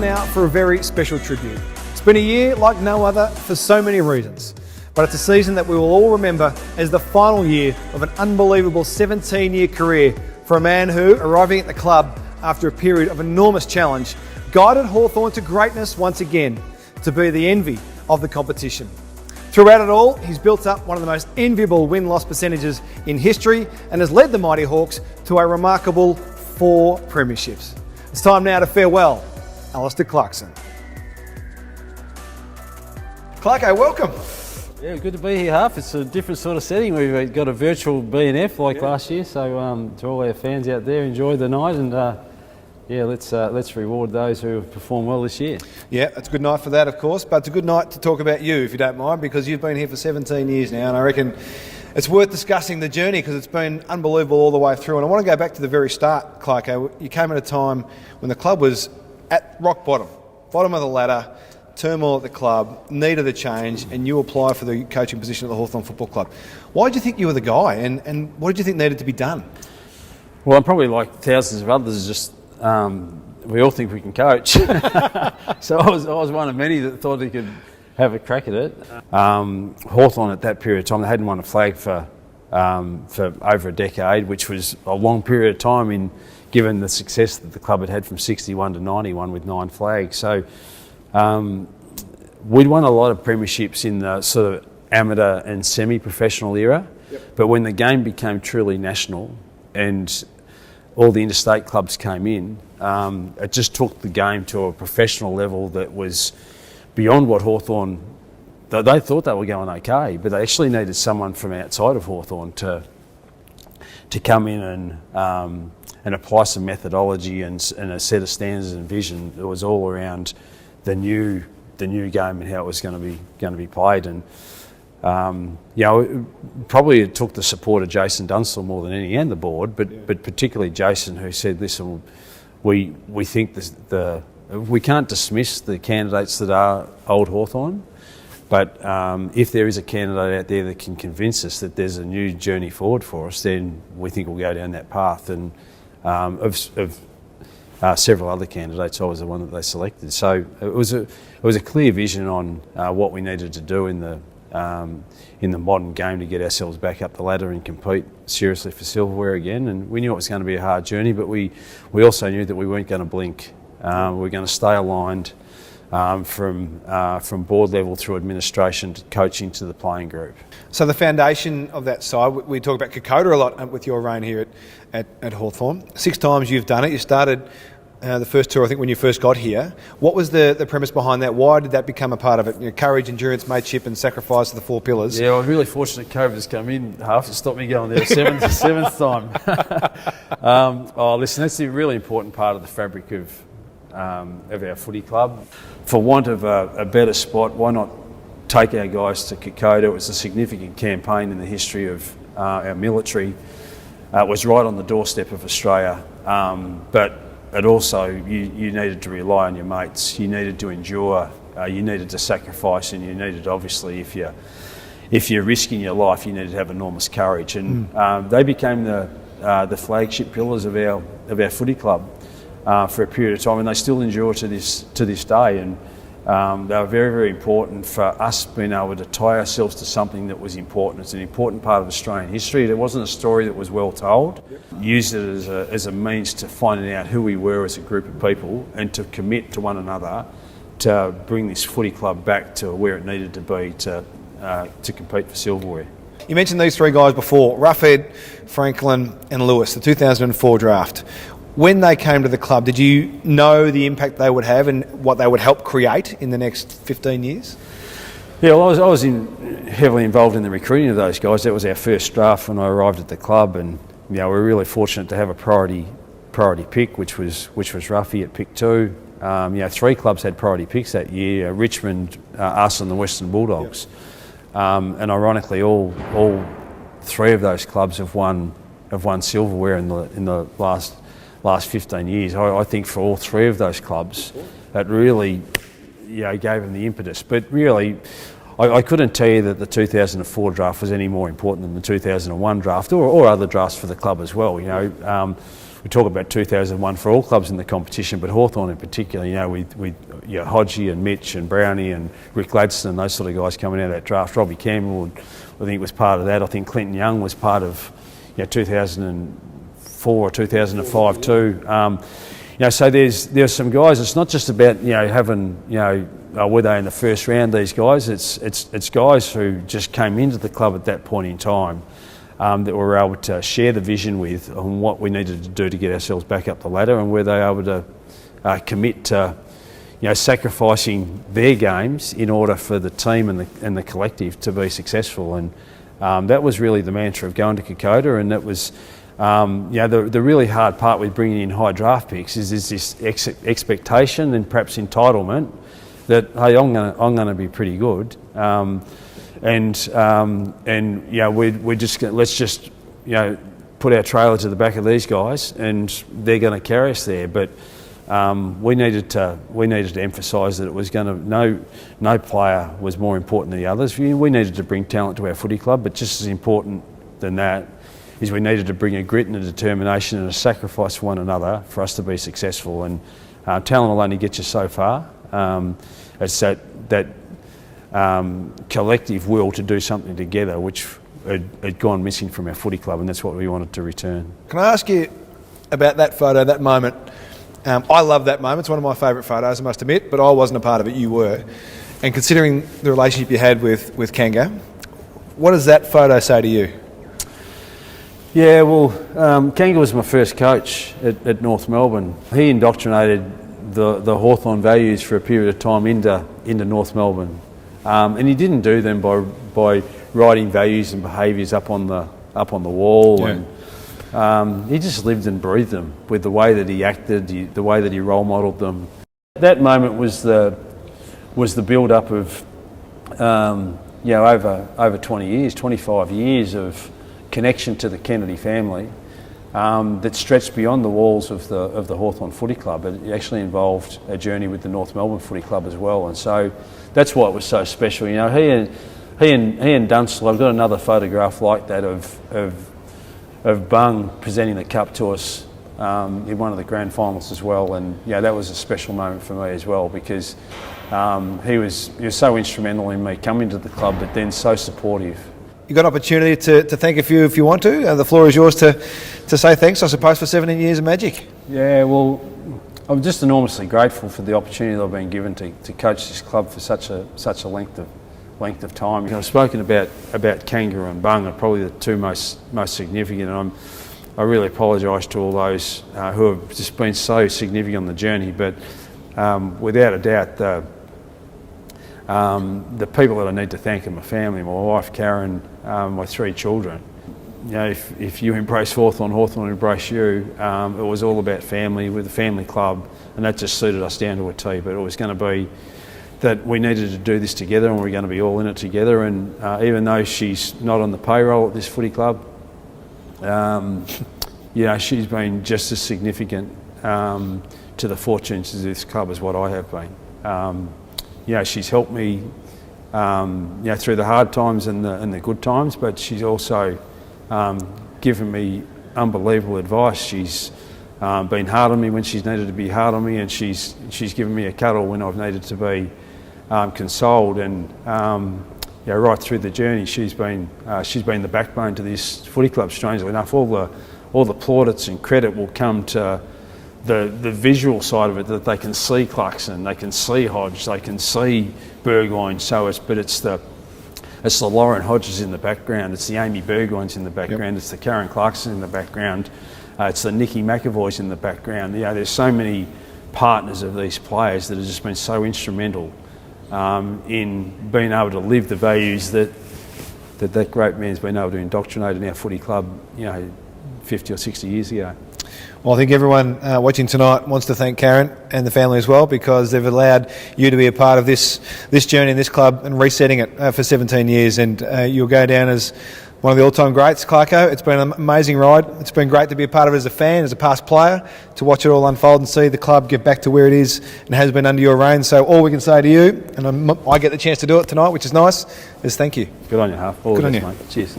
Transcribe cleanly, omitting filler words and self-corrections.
Now for a very special tribute. It's been a year like no other for so many reasons, but it's a season that we will all remember as the final year of an unbelievable 17-year career for a man who, arriving at the club after a period of enormous challenge, guided Hawthorn to greatness once again, to be the envy of the competition. Throughout it all, he's built up one of the most enviable win-loss percentages in history and has led the Mighty Hawks to a remarkable 4 premierships. It's time now to farewell Alastair Clarkson. CLARKO, welcome. Yeah, good to be here, Harf. It's a different sort of setting. We've got a virtual B&F like last year, so to all our fans out there, enjoy the night and let's reward those who have performed well this year. Yeah, it's a good night for that, of course, but it's a good night to talk about you, if you don't mind, because you've been here for 17 years now, and I reckon it's worth discussing the journey because it's been unbelievable all the way through. And I want to go back to the very start, CLARKO. You came at a time when the club was at rock bottom of the ladder, turmoil at the club, needed a change, and you applied for the coaching position at the Hawthorn Football Club. Why did you think you were the guy, and what did you think needed to be done? Well, I'm probably like thousands of others, just we all think we can coach. So I was one of many that thought he could have a crack at it. Hawthorn at that period of time, they hadn't won a flag for over a decade, which was a long period of time given the success that the club had had from 61 to 91 with 9 flags. So we'd won a lot of premierships in the sort of amateur and semi-professional era, but when the game became truly national and all the interstate clubs came in, it just took the game to a professional level that was beyond what Hawthorn. They thought they were going okay, but they actually needed someone from outside of Hawthorn to come in and apply some methodology and a set of standards and vision that was all around the new game and how it was going to be played. And probably it took the support of Jason Dunstall more than any, and the board, but particularly Jason, who said, "Listen, we think we can't dismiss the candidates that are old Hawthorn, but if there is a candidate out there that can convince us that there's a new journey forward for us, then we think we'll go down that path." And of several other candidates, I was the one that they selected. So it was a clear vision on what we needed to do in the modern game to get ourselves back up the ladder and compete seriously for silverware again. And we knew it was going to be a hard journey, but we also knew that we weren't going to blink. We were going to stay aligned from board level through administration to coaching to the playing group. So the foundation of that side, we talk about Kokoda a lot with your reign here at Hawthorn. 6 times you've done it. You started the first tour, I think, when you first got here. What was the premise behind that? Why did that become a part of it? You know, courage, endurance, mateship and sacrifice are the 4 pillars. Yeah, I was really fortunate COVID has come in half to stop me going there seventh time. Listen, that's a really important part of the fabric of our footy club. For want of a better spot, why not take our guys to Kokoda? It was a significant campaign in the history of our military. It was right on the doorstep of Australia, but it also, you needed to rely on your mates, you needed to endure, you needed to sacrifice, and you needed, obviously, if you're risking your life, you needed to have enormous courage. And they became the flagship pillars of our footy club for a period of time, and they still endure to this day. And they were very, very important for us being able to tie ourselves to something that was important. It's an important part of Australian history. It wasn't a story that was well told. Used it as a means to finding out who we were as a group of people and to commit to one another to bring this footy club back to where it needed to be to compete for silverware. You mentioned these 3 guys before, Harford, Franklin and Lewis, the 2004 draft. When they came to the club, did you know the impact they would have and what they would help create in the next 15 years? Yeah, well, I was heavily involved in the recruiting of those guys. That was our first draft when I arrived at the club, and we were really fortunate to have a priority pick, which was Ruffy at pick 2. 3 clubs had priority picks that year: Richmond, us, and the Western Bulldogs. And ironically, all 3 of those clubs have won silverware in the last 15 years. I think for all 3 of those clubs, that really gave them the impetus. But really, I couldn't tell you that the 2004 draft was any more important than the 2001 draft or other drafts for the club as well. we talk about 2001 for all clubs in the competition, but Hawthorn in particular, you know, Hodgie and Mitch and Brownie and Rick Gladstone, those sort of guys coming out of that draft. Robbie Campbell, I think, was part of that. I think Clinton Young was part of 2004 or 2005 too. So there's some guys. It's not just about having were they in the first round? These guys, it's guys who just came into the club at that point in time that we were able to share the vision with on what we needed to do to get ourselves back up the ladder, and were they able to commit to sacrificing their games in order for the team and the collective to be successful. And that was really the mantra of going to Kokoda, and that was. The really hard part with bringing in high draft picks is this expectation and perhaps entitlement that, hey, I'm going to be pretty good, let's just put our trailer to the back of these guys and they're going to carry us there. But we needed to emphasise that it was going to no player was more important than the others. We needed to bring talent to our footy club, but just as important than that is we needed to bring a grit and a determination and a sacrifice for one another for us to be successful. And talent will only get you so far. It's that collective will to do something together, which had gone missing from our footy club, and that's what we wanted to return. Can I ask you about that photo, that moment? I love that moment. It's one of my favourite photos, I must admit, but I wasn't a part of it, you were. And considering the relationship you had with Kanga, what does that photo say to you? Yeah, well, Kanga was my first coach at North Melbourne. He indoctrinated the Hawthorn values for a period of time into North Melbourne, and he didn't do them by writing values and behaviours up on the wall. Yeah. And he just lived and breathed them with the way that he acted, the way that he role modelled them. That moment was the build up of over 20 years, 25 years of connection to the Kennedy family that stretched beyond the walls of the Hawthorn Footy Club. It actually involved a journey with the North Melbourne Footy Club as well, and so that's why it was so special. He and Dunstall. I've got another photograph like that of Bung presenting the cup to us in one of the grand finals as well, and that was a special moment for me as well, because he was so instrumental in me coming to the club, but then so supportive. You've got an opportunity to thank a few if you want to. The floor is yours to say thanks, I suppose, for 17 years of magic. Yeah, well, I'm just enormously grateful for the opportunity that I've been given to coach this club for such a length of time. I've spoken about Kanga and Bung are probably the two most significant, and I really apologise to all those who have just been so significant on the journey. But without a doubt, the people that I need to thank are my family, my wife Karen, my three children. If you embrace Hawthorn, Hawthorn will embrace you. It was all about family with a family club, and that just suited us down to a T. But it was going to be that we needed to do this together, and we're going to be all in it together. And even though she's not on the payroll at this footy club, she's been just as significant to the fortunes of this club as what I have been. She's helped me through the hard times and the good times, but she's also given me unbelievable advice. She's been hard on me when she's needed to be hard on me, and she's given me a cuddle when I've needed to be consoled. And right through the journey, she's been the backbone to this footy club. Strangely enough, all the plaudits and credit will come to the visual side of it, that they can see Clarkson, they can see Hodge, they can see Burgoyne. But it's the Lauren Hodges in the background, it's the Amy Burgoynes in the background, It's the Karen Clarkson in the background, it's the Nikki McAvoys in the background. There's so many partners of these players that have just been so instrumental in being able to live the values that great man's been able to indoctrinate in our footy club 50 or 60 years ago. Well, I think everyone watching tonight wants to thank Karen and the family as well, because they've allowed you to be a part of this journey in this club and resetting it for 17 years. And you'll go down as one of the all-time greats, CLARKO. It's been an amazing ride. It's been great to be a part of it as a fan, as a past player, to watch it all unfold and see the club get back to where it is and has been under your reign. So all we can say to you, and I get the chance to do it tonight, which is nice, is thank you. Good on you, Harf. Good on you, mate. Cheers.